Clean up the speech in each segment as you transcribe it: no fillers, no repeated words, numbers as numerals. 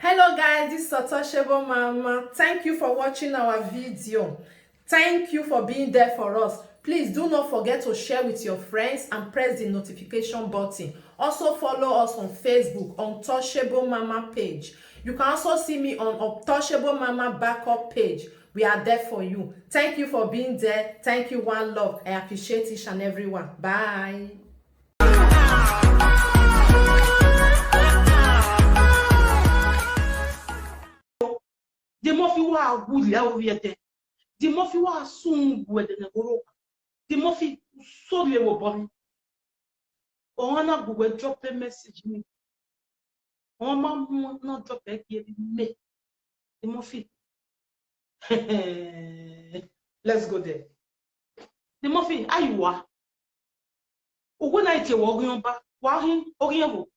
Hello guys, this is Otoshebo Mama. Thank you for watching our video. Thank you for being there for us. Please do not forget to share with your friends and press the notification button. Also follow us on Facebook on Touchable Mama page. You can also see me on Touchable Mama backup page. We are there for you. Thank you for being there. Thank you, one love. I appreciate each and everyone. Bye. The Murphy wa guli ya oviete. The Murphy wa sungu de negoro. The Murphy sorry wo bomi. Ona gugwe drop a message me. Oma no drop a me. The Murphy. Let's go there. The Murphy, ayuwa. Ogwe na ite wo ogun ba. Wa hin ogun wo.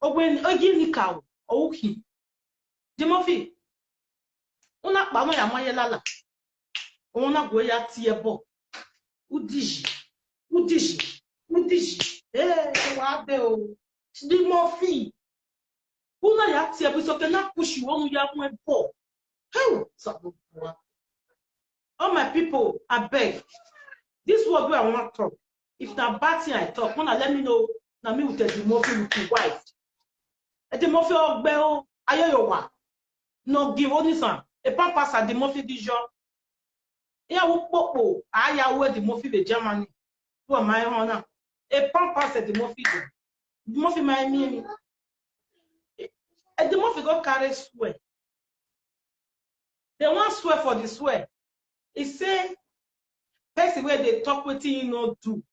Ogwe ogi ni kawo. Oki. The Murphy. Una pa mo ya maye lala. Ona go ya tie bo. Udiji. Wa be o. The Murphy. Una ya tie bo so ke na push wonu ya mu e bo. Hey, so all my people, I beg. This word where I want to talk. If na bad thing I talk, wanna let me know. Na me with the Murphy with the wife. The Murphy ogbe o ayoyowa. No give only son. A pampas at the Murphy dijon. Yeah, wo popo. Aya where the Murphy the Germany. Who am I on? A pampas at the Murphy. The Murphy my me. The Murphy go carry swear. They want swear for the swear. He say, person where they talk with you not do.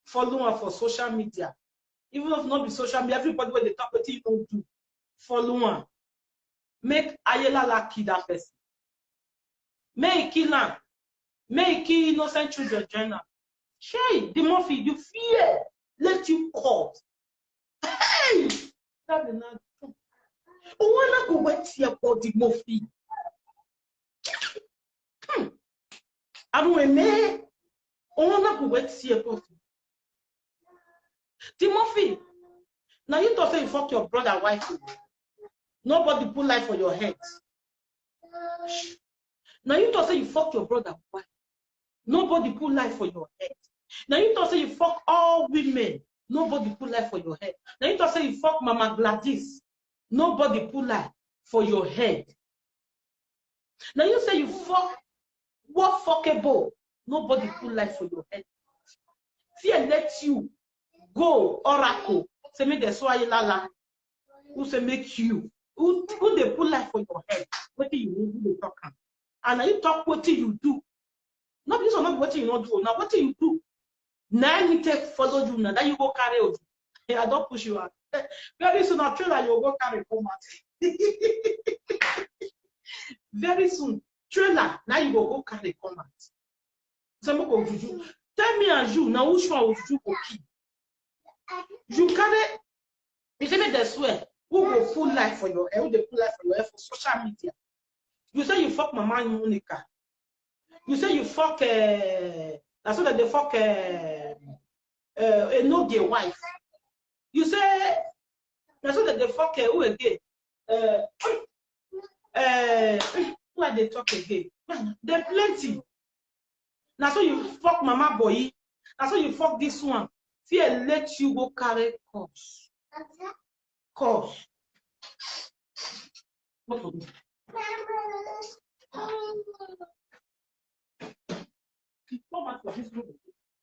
Follow her for social media. Even if not be social media, everybody where they talk with you don't do. Follow her. Make Ayela lucky that person. Make kill her. Make kill innocent children join her. Shay, the Murphy, you fear. Let you caught. Hey! That is not true. Oh, wanna go wait here for the Murphy. I don't know. Oh, wanna go wait here for the Murphy. Now you don't say you fuck your brother wife. Nobody put life for your head. Now you don't say you fuck your brother wife. Nobody put life for your head. Now you don't say you fuck all women. Nobody put life for your head. Now you don't say you fuck Mama Gladys. Nobody put life for your head. Now you say you fuck what fuckable. Nobody put life for your head. Fear let you go oracle. Say make the soil lala. Who say make you? Who they put life for your head? What do you who they talk? And now you talk what you do. Not this or not what you not do. Now what you do? Now you take follow you now. That you go carry out. I don't push you out. Very soon after that you go carry come out. Very soon. Trailer. Now you go carry come out. Some go Juju. Tell me and you now which one of you go keep? You carry. You say me they swear. Who will full life for your head? Who they full life for your head for social media? You say you fuck Mama Monica. You say you fuck that's what they fuck a no gay wife. You say that's what they fuck who again? Who are they talk again? There plenty. That's why you fuck Mama Boy. That's why you fuck this one. Fear let you go carry course. Course. What for me? Come back for this room.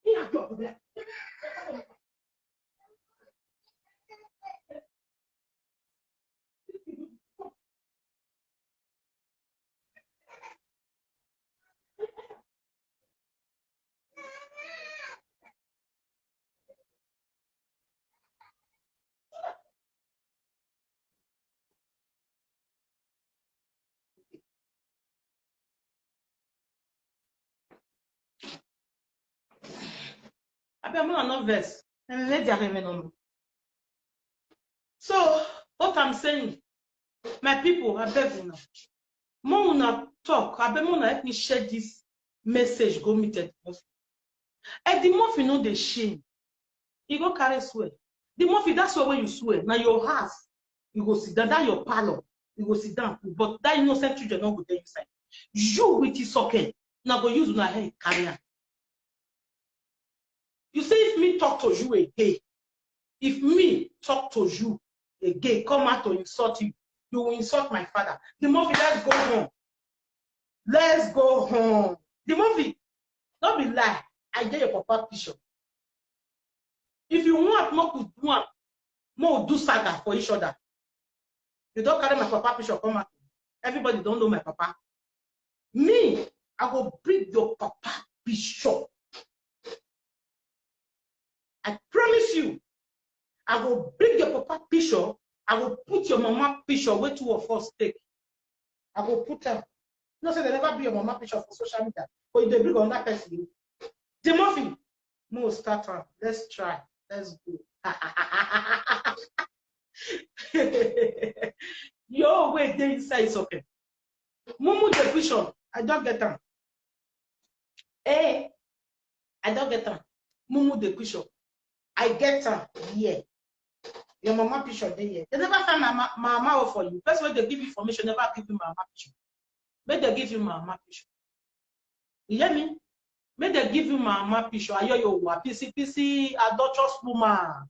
Here, go there. I'm not verse. And let the remain on. So, what I'm saying, my people, I beg you now. More una talk, I beg more help me share this message. Go meet the Murphy. And the Murphy know the shame. He go carry swear. The Murphy, that's where you swear. Now your house. You go sit down. That your parlor. You go sit down. But that innocent children not go there inside. You with Isoken. Now go use una head carrier. You say if me talk to you again, if me talk to you again, come out to insult you, you will insult my father. The movie, let's go home. Let's go home. The movie, don't be lie. I get your papa picture. If you want more do saga for each other. You don't carry my papa picture, come out. Everybody don't know my papa. Me, I will bring your papa picture. I promise you, I will bring your papa picture. I will put your mama picture where two of us take. I will put them. No, say they never be your mama picture for social media. But if they bring on that person, the muffin, no start on. Let's try. Let's go. Your way they inside is okay. Mumu the picture. I don't get them. I don't get them. Mumu the picture. I get them. Yeah. Your mama picture there. Yeah. They never find my mama for you. That's why they give information. Never give you my mama picture. May they give you my mama picture. You hear me? May they give you my mama picture. I yo PC adulterous woman.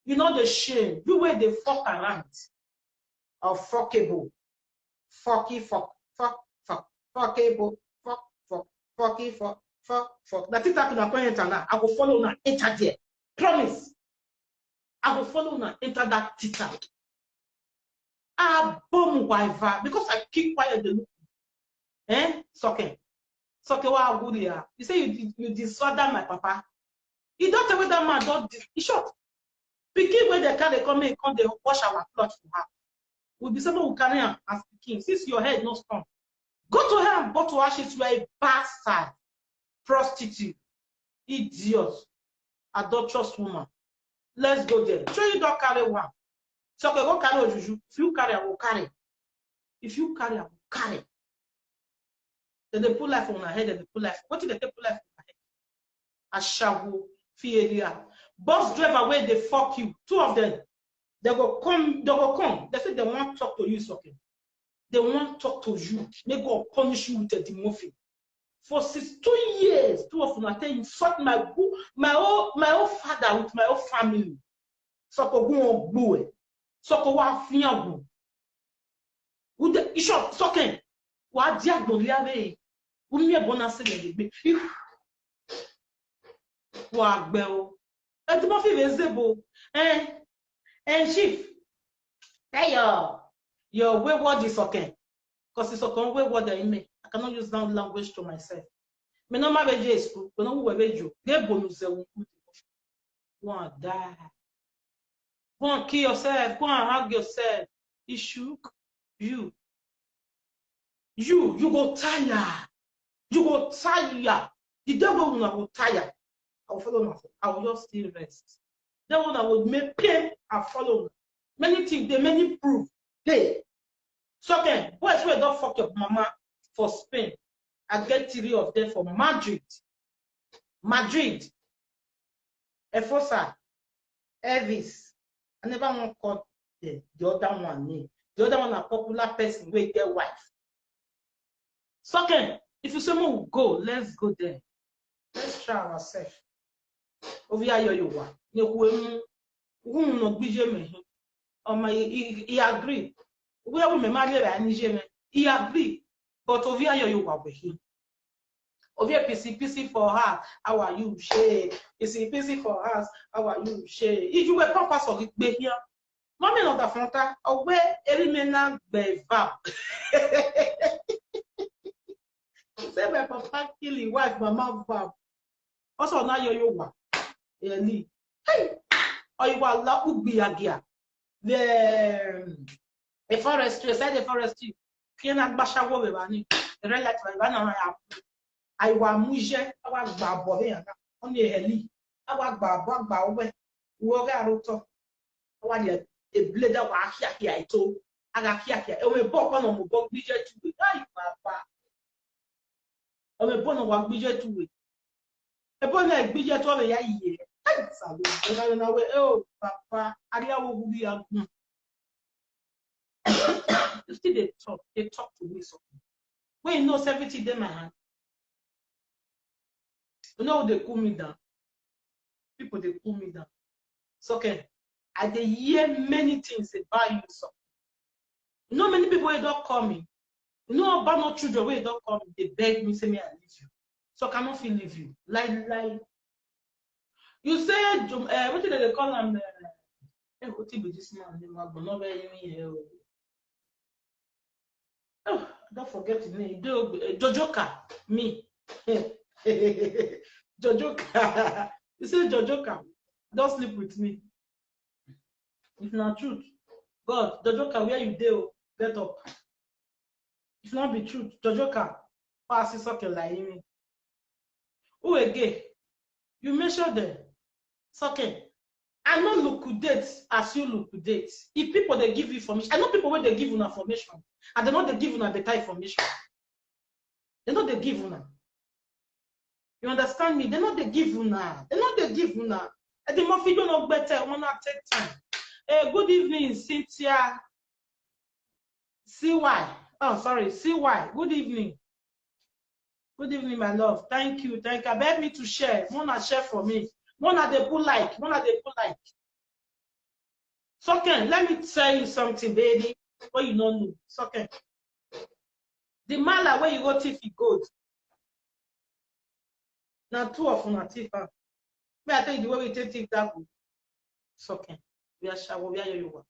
You know the shame. You where they fuck around. Or fuckable. Fucky fuck. Fuckable. Fucky fuck. That's it. I will follow now. Enter there. Promise. I will follow now. Enter that tita. Boom wife. Because I keep quiet the look. Isoken. Isoken, what good here? You say you disorder my papa. You don't tell me that man don't. He short. Begin when they come in, come they wash our clothes for her. We'll be someone who carry him as speaking. Since your head not strong, go to her and go to ashes. You are a bastard, prostitute, idiot, adulterous woman. Let's go there. Sure you don't carry one. So okay, go carry Juju. If you carry, I will carry. If you carry, I will carry. Then they put life on her head and they put life. What did they put life on her head? Ashabu, Fieria. Bus driver where they fuck you. Two of them. They go come. They say they want to talk to you, Isoken. They want to talk to you. They go punish you with a demotion. For 2 years, two of them are telling insult my own father with my own family. So go on blue. So go on fiango. With the Bishop Isoken. What diable liave? Umi e bonase le be. Wa gbeo. E ti mo fi vezebo. Chief. Hey your wayward Isoken. Because Isoken wayward in me. I cannot use that language to myself. Me no ma beje school. We no we bejo. Ge bonus e won. One die. Go and kill yourself. Go and hug yourself. He shook you. You go tired. You go tired. The devil will not tired. I will follow nothing. I will just still rest. The devil that will make pain and follow. Many things, they many prove. Hey. So again, boys where don't fuck your mama for Spain. I get 3 of them for Madrid. Efosa. Elvis. I never want to call the other one name. The other one a popular person where get wife. So again, if you say more go, let's go there. Let's try ourselves. Over here, you are. You no BJ me. He agree. We have me marry and he agree. But over here, you are with him. Over here, PC for her. How are you? She PC for us. How are you? She. If you were purpose of it, be here. Mommy not the front. Away, elimina beva. Say my papa kill his wife, mama bab. Also now you wa. Eli. Hey. Or you are la ubi agia. The forestry, say the forestry. Kiena basha wo be bani. The relative bana I wa muje, I wa gba bo be yan. On Eli. I wa gba we. Wo ga roto. I wa the blade that wa kia ito. Aga kia. E we bo kwa no mo bo bije tu. Ai papa. On me bon wa gbije tuwe. E bon na gbije to be ya yiye. Ai sabe. Na we oh papa, ari awo gubi agun. Wetin they talk to me so. When you know everything in my hand. You know they cool me down. People they cool me down. So okay, I dey hear many things about you so. You know many people wey don't call me. You know about no children wey don't call me. They beg me say me I leave you. So I cannot feel leave you. Like. You say what did they call them? What be this man? Not very here. Oh, don't forget his name. Jojoka, me. Jojoka. You say Jojoka. Don't sleep with me. It's not truth. God, Jojoka, where you do? Get up. It's not be truth. Jojoka. Pass Isoken like me. Who again? You measure them. Isoken. I not liquidate as you liquidate. If people they give you information, I know people when they give you information, and they know they give you better information. They know they give you. You understand me? They know they give you now. They know they give you now. And the more you don't know better, I wanna take time. Good evening, Cynthia. CY. Oh, sorry, CY. Good evening. Good evening, my love. Thank you. Thank you. I beg me to share. Wanna share for me. Wanna they put like. Wanna they put like. So okay, let me tell you something, baby. What you don't know. So okay. The mala where you go thief it good. Now two of them are thief. May I tell you the way we take thief that good. So okay. We are shower, we are you.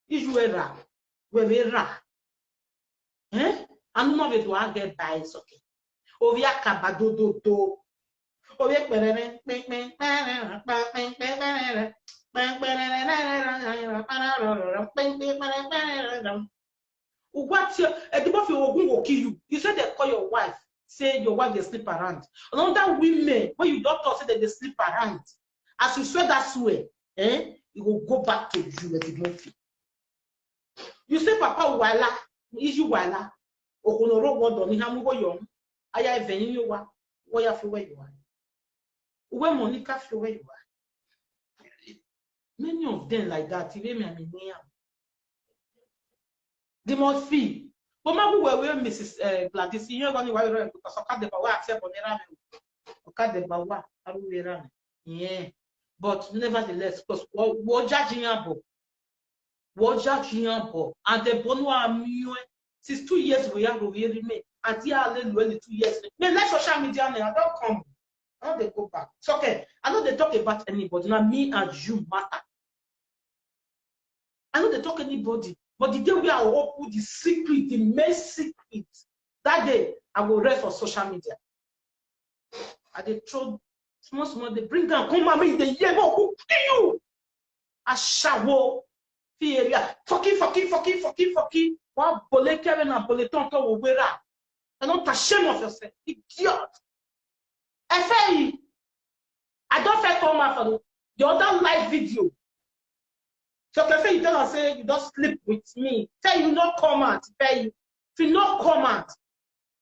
If you were ra, we ra. Eh? And none of it will get by. It's okay. Ovia kabado do. Ovia perere. What will kill you? You said they call your wife, say your wife they sleep around. Another women, when you don't talk, say that they sleep around. As you swear that way, it will go back to you at the movie. You say Papa Wahala, is you Wahala? Okonoro word on him go young. I have venue you are where you are. Where Monica feel where you are. Many of them like that, even me. They must feel. But my boy, Mrs. Gladys, you're going to worry because I can't accept on the yeah. But nevertheless, because what judging about, and the bono since 2 years we have over remain until I learn 2 years. Then let social media now don't come. I know they go back. It's okay. I know they talk about anybody. Now me and you matter. I know they talk anybody. But the day we are open the secret, the main secret, that day I will rest for social media. And they throw small, they bring down, come at me, they hear, who kill you? I shower, fear, fucking. What bole Kevin and bole tonto will wear out. And not ashamed of yourself, idiot. I don't feel come out for the other live video. So you tell us say you don't sleep with me. Tell you not comment. Tell you if you not comment.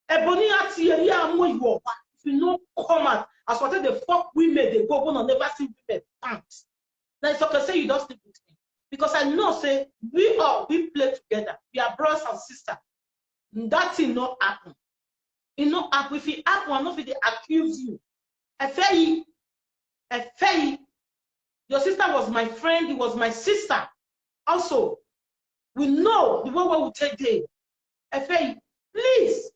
Ebony at here, if you not comment, as what the fuck women they go on never see women thanks. Now it's okay say you don't sleep with me. Because I know say we play together. We are brothers and sisters. That thing not happen. It not happen. If it happen, I'm not going to accuse you. I feel your sister was my friend, it was my sister. Also, we know the way we will take day. Efe, please,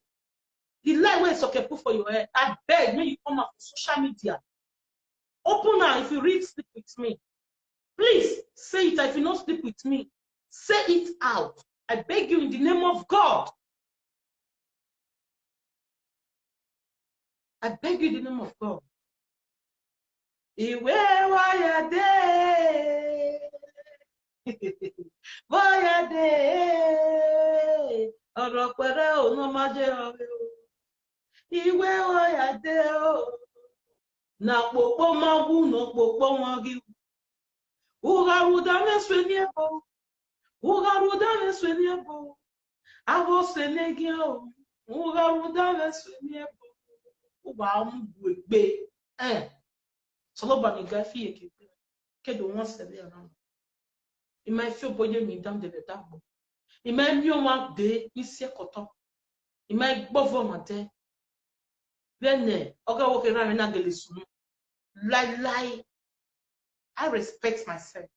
the lie where it's okay put for your head. I beg me you come out for social media. Open now if you read sleep with me. Please say it. If you not sleep with me, say it out. I beg you in the name of God. I beg you in the name of God. Iwe wayade, wayade, ọ̀rọ̀pẹ̀rẹ̀ òun máa jẹ́ ọ̀rẹ́ o. Iwe wayade o, na kpokpo magwu na kpokpo nwa gị. Ụgharuda na-eswe n'ebo, ụgharuda na-eswe n'ebo, abụ sene gị o, ụgharuda na-eswe n'ebo. Ụgbọ amụgbu egbe, Soloba ni gafi que do one sebe around. Il m'a fait boyer mi dame de l'état. Il m'a mis au moins de ici coton. Il m'a bovo matin. Bien, oga woke ramena gelisunu. Lie. I respect myself.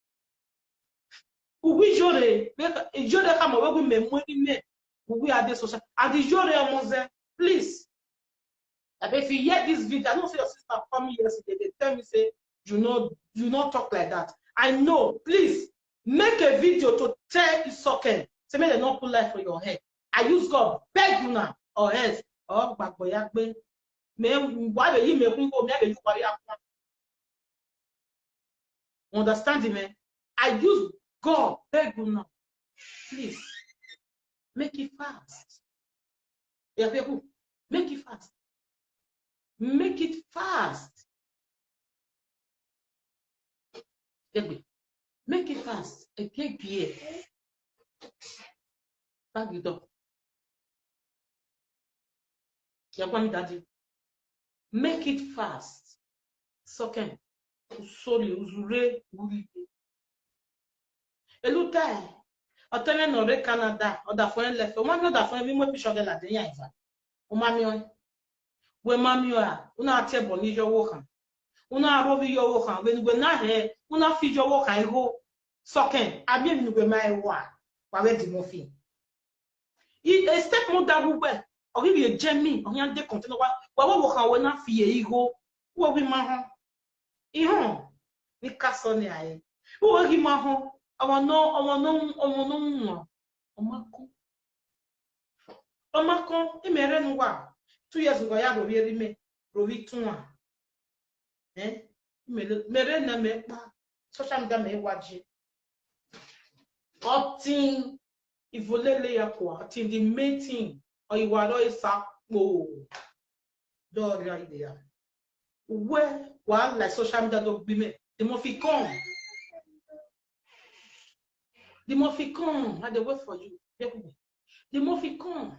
Oui, j'aurais. J'aurais comme on me money. Oui, à des social. À des j'aurais on please. If you hear this video, I don't say your sister call me yesterday. They tell me say you not talk like that. I know. Please make a video to tell Isoken. Say make they not put life for your head. I use God beg you now or else. Oh, but boy, why you make me go? Maybe you worry. Understand me? I use God beg you now. Please make it fast. Yeah, people, make it fast. Make it fast. Make it fast. A big beer. Bag it up. Daddy. Make it fast. Soken. Usori, uzure, uri. Elutai. Oteme no re Canada. Oda fwen lefe. Uma mi oda fwen vi mwe pisho de la denya iva. Uma mi on. We mami a. Una ate boni jo wokan. Una arovi yo wokan. We na he. Una fi jo wokan iho. Soken. Abie mi nwe ma ewa. Wawe di mofi. A step more that we were. Or give you a Jemmy, or young de container. What work our na fear ego? What we maho? Ihon. We cast on the eye. Who will give maho? Our no. Omako, Emeren wa. 2 years ago, I have really me. Rovi Tuna. Meren na me. Social media me waji. Opting. Ivolele ya kwa. Till the mating. Or you are always sapo. Don't idea. Where one like social media don't be made. The more fi come. The more fi come. I dey wait for you. The more fi come.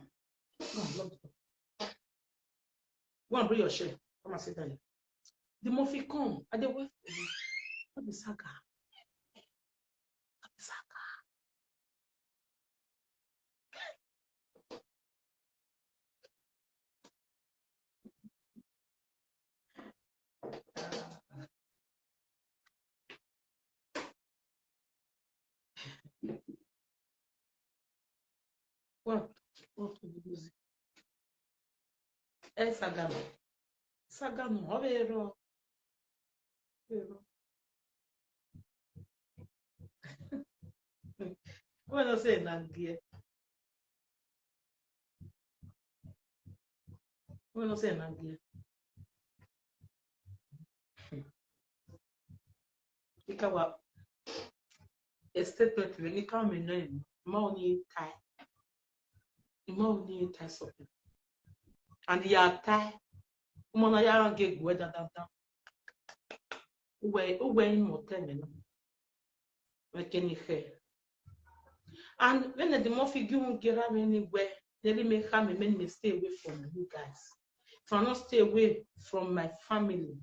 Go and bring your share. Come and sit down. The more fi come. I dey wait for you. What the saga? What to do? Sagano. Sagano. Overo. Come non sei nanghie. Come non sei nanghie. Ikawa. A statement when you come in name. Money tie. Money tie something. And you are tie. Umana ya get weather down. Uwe in motel. Making hair. And when the more figure won't get out anywhere, they may come and make me stay away from you guys. If I not stay away from my family,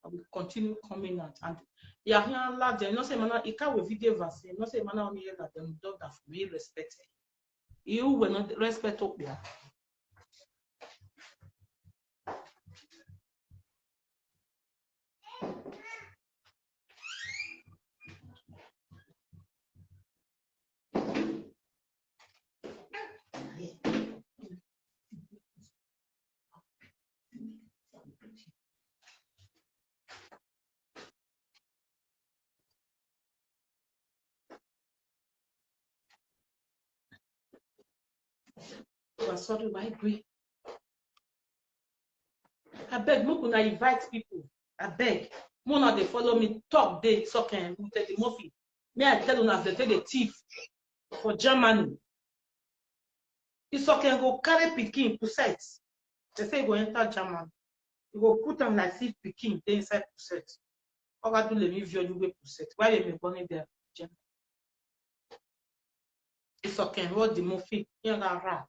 I will continue coming out. And yeah, here lad, you know, say man, it can't with video verse. You know, say man, only here that them dog that for me respect. You will not respect up there. Sorry, why agree? I beg, no kuna invite people. I beg. Mona they follow me talk day Isoken who tell the Murphy. May I tell you now they take the thief for Germany. Isoken go carry Peking Puset. They say go enter German. You go put them like thief Peking they inside Puset. How about do let me view you Puset? Why they me born there? Isoken what the Murphy? Yangara.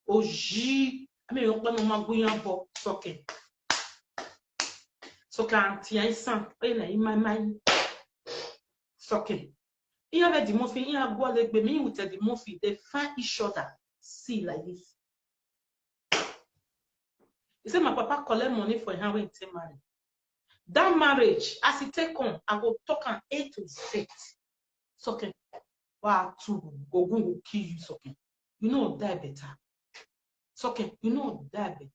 Oji. I mean, open no magunya bo Isoken. So can tia isan. In my mind. okay. You have the muffin, you have go like me with the muffin, they find each other. See like this. He said my papa collect money for him when he married. That marriage, as he take on, I go talk on A to Z. Okay. Wow, to go will kill you, okay. You know die better. Okay, you know die better.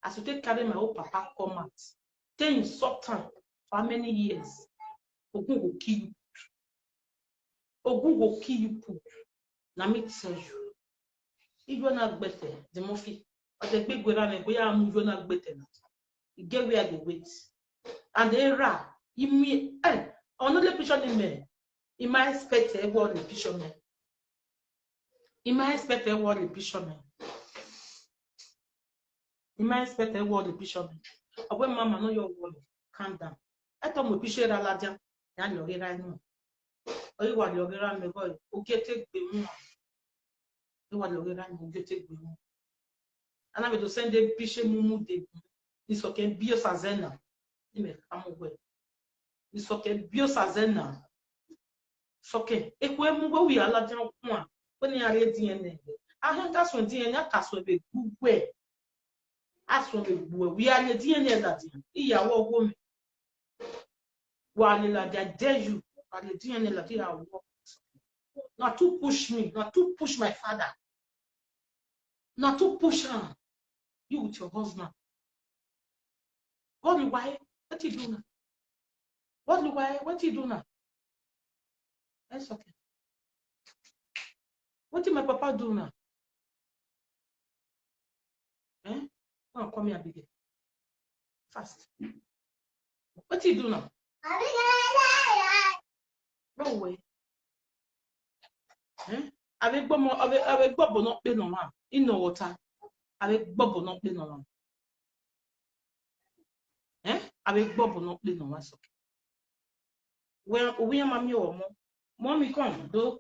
As you take carry my old papa come out, then you suffer for how many years? Ogun will kill you. Ogun will kill you. Now me tell you. If you're not better, the Murphy, or the big way around where I'm you're not better. You get where they wait. And they ra, you me, another picture in me. You might expect a word in picture me. You might expect a word in picture me. You might expect a word in picture me. When mama know your word, calm down. I thought my picture era ladia, and you're right now. Or you want your grand me boy, who get take the moon. You want your grand who get take the moon. And I'm going to send them picture mumu de Isoken biosazena. You may come away. Isoken biosazena. Soke. Ekwe mugo we ala jan kwa. When you are DNA. I think that's when DNA caso be good way. As from the we are the DNA that iya wo go me. While la dare you, are the DNA that you are work. Not to push me, not to push my father. Not to push her. You with your husband. What why? What you do now? What why? What you do now? That's okay. What did my papa do now? Eh? Oh, come here, big. Fast. What you do now? No way. Eh? Avec Bobo not be no man. In no water. Avec Bobo not be no man. Eh? Avec Bobo not be no man. Okay. Well, we are mommy or mom. Mommy, come, do.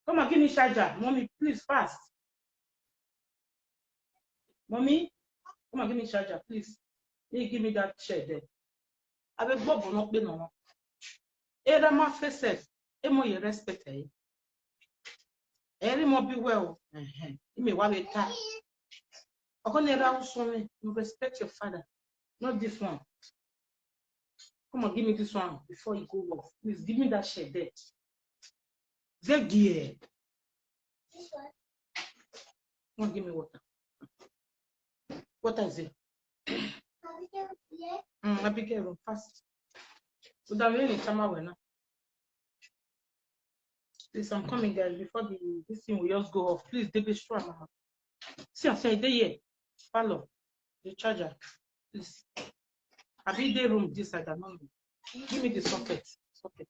Come and give me charger. Mommy, please, fast. Mommy, come and give me charger, please. You give me that chair there. Avec Bobo not be no man. Era ma face. Emo you respect her. Every more be well. You may want to tie. You respect your father. Not this one. Come on, give me this one before you go off. Please give me that share there. Zegie. Come on, give me water. Water is it? Abigail, fast. So that really come out now. Please, I'm coming, guys. Before this thing will just go off. Please, they be strong. See, I said, they here. Follow the charger. Please. I be the room this side. Give me the socket. Socket.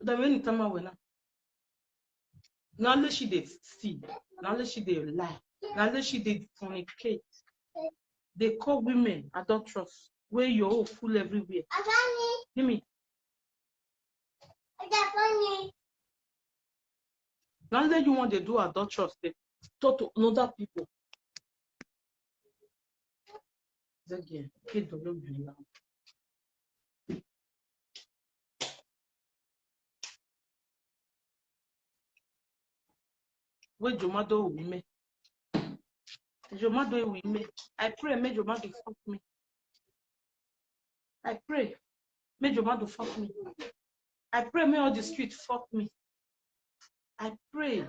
The when come out now let she did see. Now let she did lie. Now let she did fornicate. They call women adulterous. Where you're all full everywhere. Give me. Now that you want to do adulterous, they talk to other people. Again, kid don't look now. Where Jomado will me. Jomado will me. I pray, may Jomado fuck me. I pray, may Jomado fuck me. I pray, may all the street fuck me. I pray.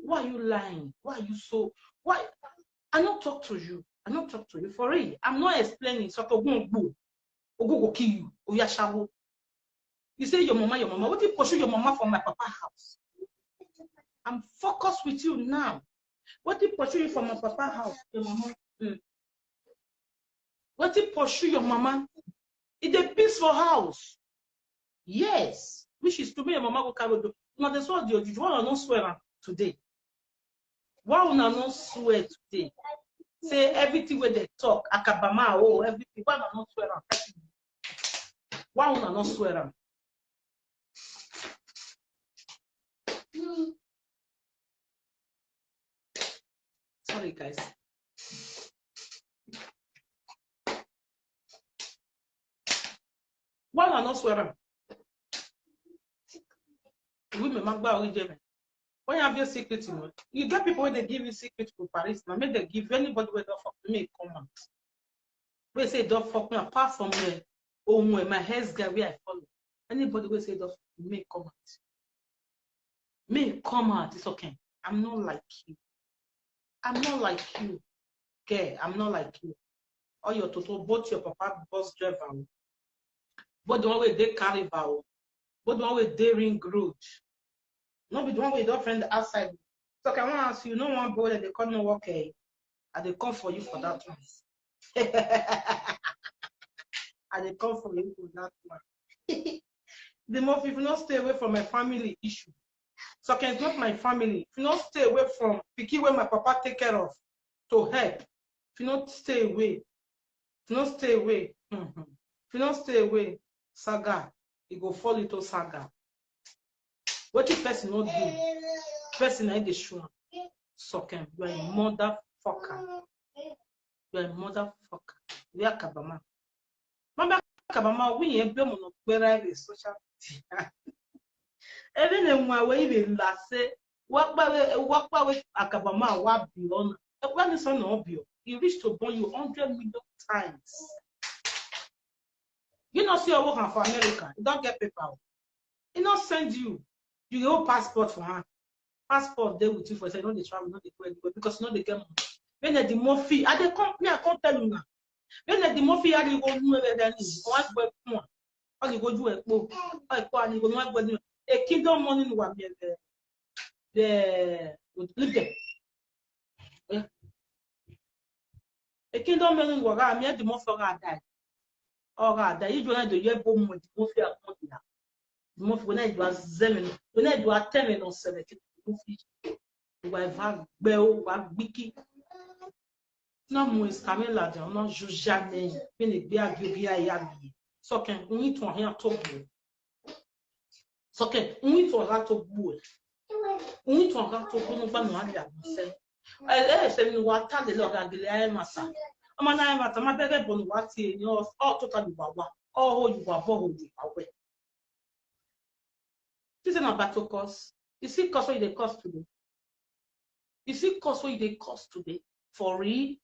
Why are you lying? Why are you so? Why? I not talk to you. I not talk to you for real. I'm not explaining. So go kill you. You say your mama, your mama. What did you pursue your mama from my papa house? I'm focused with you now. What did you pursue you from my papa house? Your mama. What did you pursue your mama? It's a peaceful house. Yes. Which is to me, your mama go carry do. Now that's what you want to not swear today. Why will not swear today? Say everything where they talk, akabama, oh, everything. Why will not swear? Why will not swear? Sorry, guys. Why not swear? Women magba we when you have your secret, you get people when they give you secret to Paris. Now make they give anybody where don't fuck me comment. We say don't fuck me apart from me. Oh my hair's guy where I follow. Anybody will say don't fuck me comment. Me comment, it's okay. I'm not like you. I'm not like you. Okay, I'm not like you. Or your total both your papa bus driver. But the one way they carry bow. But the one way they ring road. Not be the one way don't friend outside. So I want to ask you, no one boy that they come no work. And they come for you for that one. And they come for you for that one. The more if you not stay away from my family issue. So it's not my family. If you not stay away from picky where my papa take care of to help. If you not stay away, if you not stay away, if you not stay away, saga, you go fall into saga. What if person not do? Person I the show. So you are a motherfucker. You are a motherfucker. We are kabama. Mama kabama, we ain't been on where social media. Even in my way, even last say, walk by with akabama, what beyond. When it's on obvious, he reached to burn you 100 million times. You not see your work for America, you don't get paper. He not send you. You go passport for her. Passport there with you for say no they travel, no they go anywhere because no they get money. When the more fee, I they come me, I can't tell you now. When the more fee, I go do everything. What go more? How you go do it? Go. I go and you go not go. A kingdom money no one the live there. A kingdom money no one. I mean the more for God die. Oh God, that you don't do your bomb with the more fee account now. The more when I do a zemen, when I do a 10 or 17. Va bel va biki non moins camela de non joue jamais bien bien bien ya so que on ton rien to bu so que on ton ra to bu on ton ra to bu no ba no anda se se ni wa ta de lo ga gele ay masa o ma na mata ma bege bo no wa ti ni o total wa wa o ho you wa bo ho you wa we this is not battle cost you see cost what they cost today. You see cost what they cost today for real.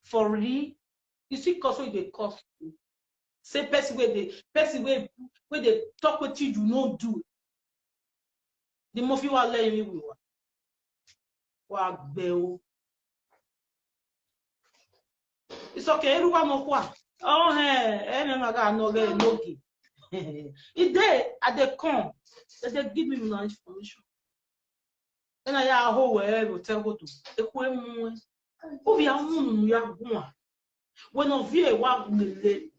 For real, you see cost what they cost today. Say person where they talk with you do not do. The more you are letting me we wa bell. It's okay, everyone know what. Oh hey, my God, no get no give. If they at the come, they give me no information. And I are whole wherever tell go to. Obi amun ya gwa when of you wa ngele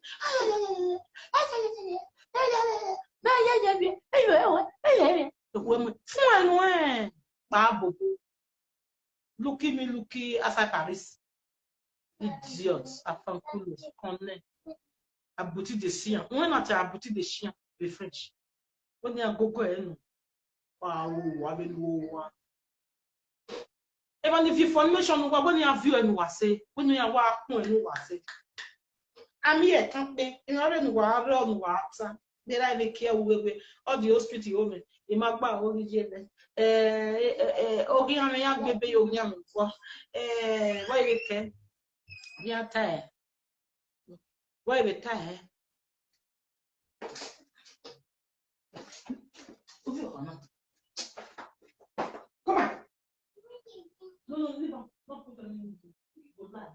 looky as I Paris idiots afankulo konne abuti de chien when not abuti de chien be French when you go enu wa belu. Even if you formation when you have view and was say when you are say I'm here camping in order to run water. They like care we all the hospital women in Magba origin okay I'm young baby young for why we can yeah tired why we tired come on. No, leave on. Not put them in. Go back.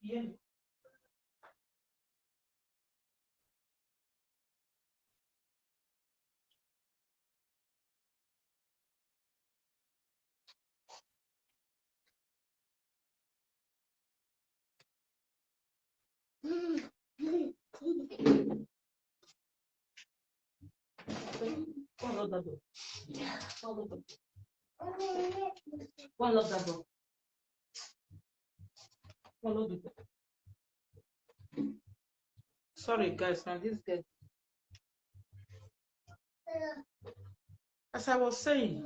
Yeah. Follow the door. Follow the door. Follow the door. Follow the door. Sorry, guys, man, this guy. As I was saying,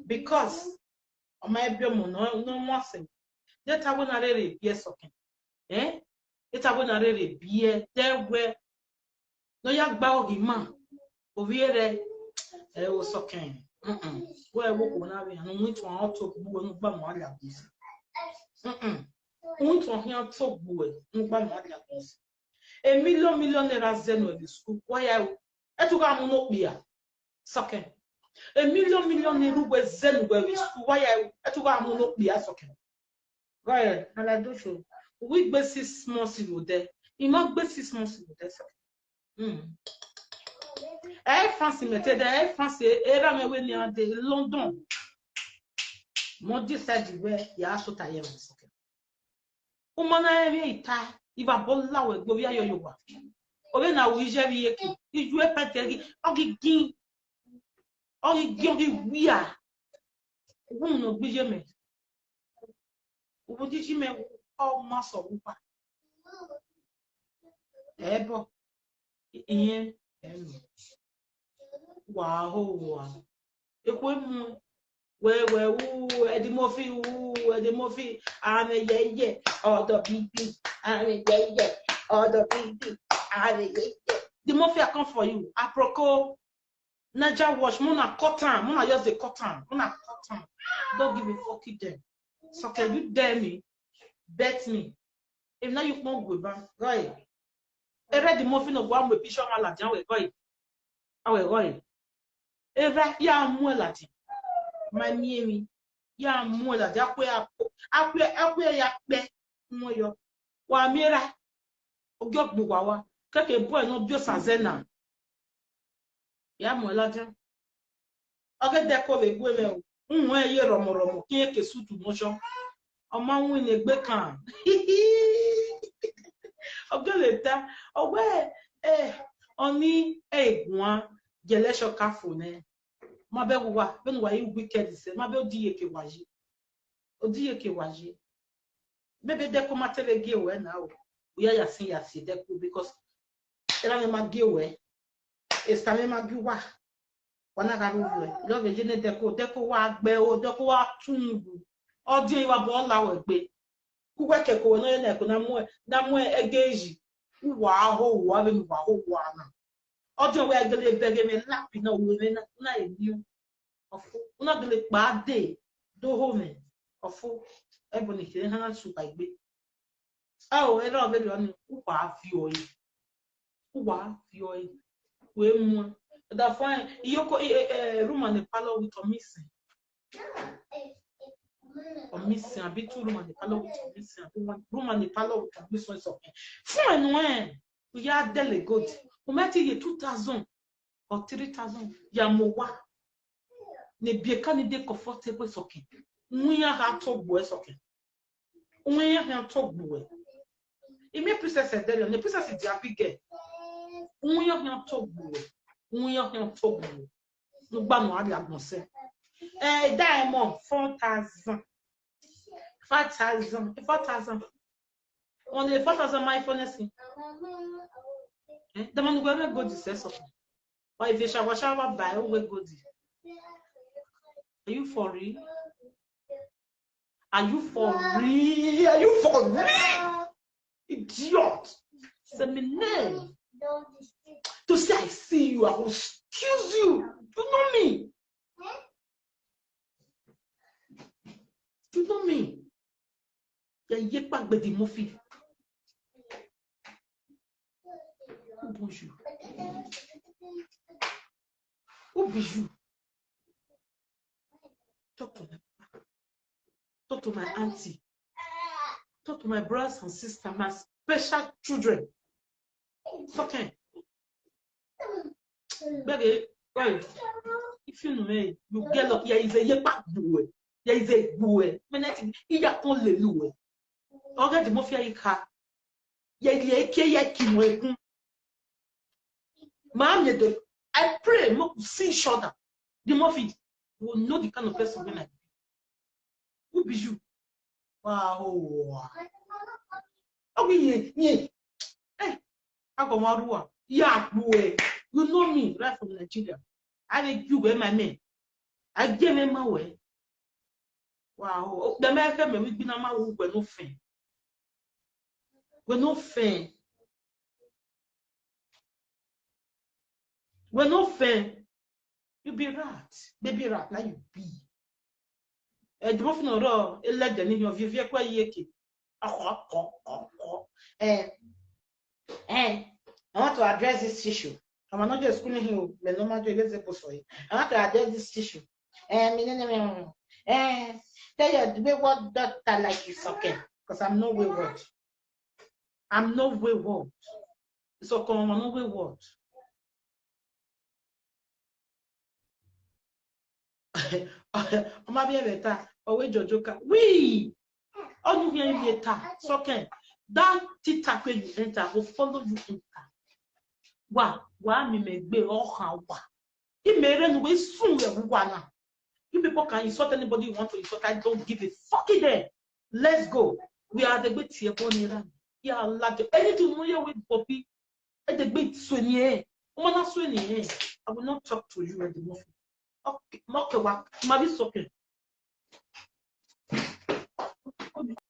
because my no more thing. Data when I read be Isoken. Data when I read be there where no yak bow him over here. Isoken. Where walk on I and went to our talk boo and bam all like this. Went to here talk boo and bam all like this. A million zen with the school. Why I took a monopia. Soken. A million with zen with the school. Why I took a monopia soken. Right, and I do so. We basis small civil there. You must basis small civil there. I fancy me tell I fancy era me when you are the London. Mo decide where you are so tired of soken. Umana ebe ita. Iba bolla we go via your yoga. Obe na we je bi yeki. Iju e petegi ogi wia. Won no gbije me. Obo ti me o ma so wupa. Ebo iyen enu. Wow. Ekwe mu we edimofi ame ye odo bibi ame ye odo bibi ame ye. The Murphy I come for you. Aproko Naja wash mona cotton. Mona just the cotton. Mona cotton. Don't give me fucking them. So can you dare me? Bet me. If now you won't go back, right? I read the muffin of one with Bishop Malajan. We're going. We're going. Eva ya muelati. My miemi. Ya muelati. Akwe ya pe. Moyo. Wa mira. Ogyok buwawa. Kake boy no bio sazena. Ya muelati. Oge deko le gwe me. Unwe ye romo. Kiye ke sutu motion. Oma nwe ne gbe kan. Ogeleta. Owe oni egwan jele shoka fone. Mabe wa ben wa you wicked se. Mabe odi yeke waji. Odi yeke waji. Maybe deko matele ge we na o. Uya yasi deko because era me ma ge we. Esta me ma giwa. Wana ga ruwe. Love jene deko wa gbe o deko wa tungu. Odi wa bo la we gbe. Kuweke ko no na ko na mu egeji. Wa ho wa be wa ho wa na. Odi we gele bege me lapi na we na eniu. Ofu. Una gele pa de do home. Ofu. Ebony kire hana su ba gbe. Oh, e ro be do ni wa fi oyi. Wa fi oyi. We mu. That fine. Yoko room and the parlor with missing. Or missing a bit too room and the parlor with missing. Room and the parlor with missing something. Fine when we are delegate. We might take 2,000 or 3,000. Yamowa. Ne be candidate comfortable soking. We are have talk boy soking. We are have talk boy. It may princess there, the princess is the happy girl. We are have talk boy. We are have talk boy. No ban no adi agbonse. Diamond 4,000. 5,000. 4,000. Only 4,000 my phone. The man go go this something. But if you shower buy, we go this. Are you for real? Are you for real? Are you for real? Idiot. Seminary. To say I see you, I will excuse you. You know me. You know me. You pas de Murphy. Bonjour. Où bijou? Talk to me. Talk to my auntie. Talk to my brothers and sisters, my special children. It's okay. Baby, right. If you know me, you get up. There is a yepa bue. There is a bue. Menati, iya kon le luwe. Oga the mafia ika. Ye ke ye kimwe. I pray, see each other. The mafia will know the kind of person when I be. Who be you? Wow. Okay, yeah. Hey, I go marua. Yeah, boy. You know me right from Nigeria. I make you wear my man. I gave him my way. Wow. The American me we be na ma wo we no fin. We no fin. We no fin. You be rat. Baby rat now you be. The mo fin oro ele de ni of vie kwa yeke. I want to address this issue. I'm not just schooling him, but no matter for you. I want to address this issue. Tell you the wayward doctor like Isoken, because I'm no wayward. I'm no wayward. Isoken, I'm no wayward. I'm not better. Away Jojoka. We. All you hear later. Isoken. That tita where you enter will follow you enter. Wa me be all how wa. He made an way soon. You people can insult anybody you want to insult. I don't give a fuck it there. Let's go. We are the bit here. Yeah, like anything more with Poppy. At the bit swing. I will not talk to you anymore. Okay, not the work. Maybe it's okay.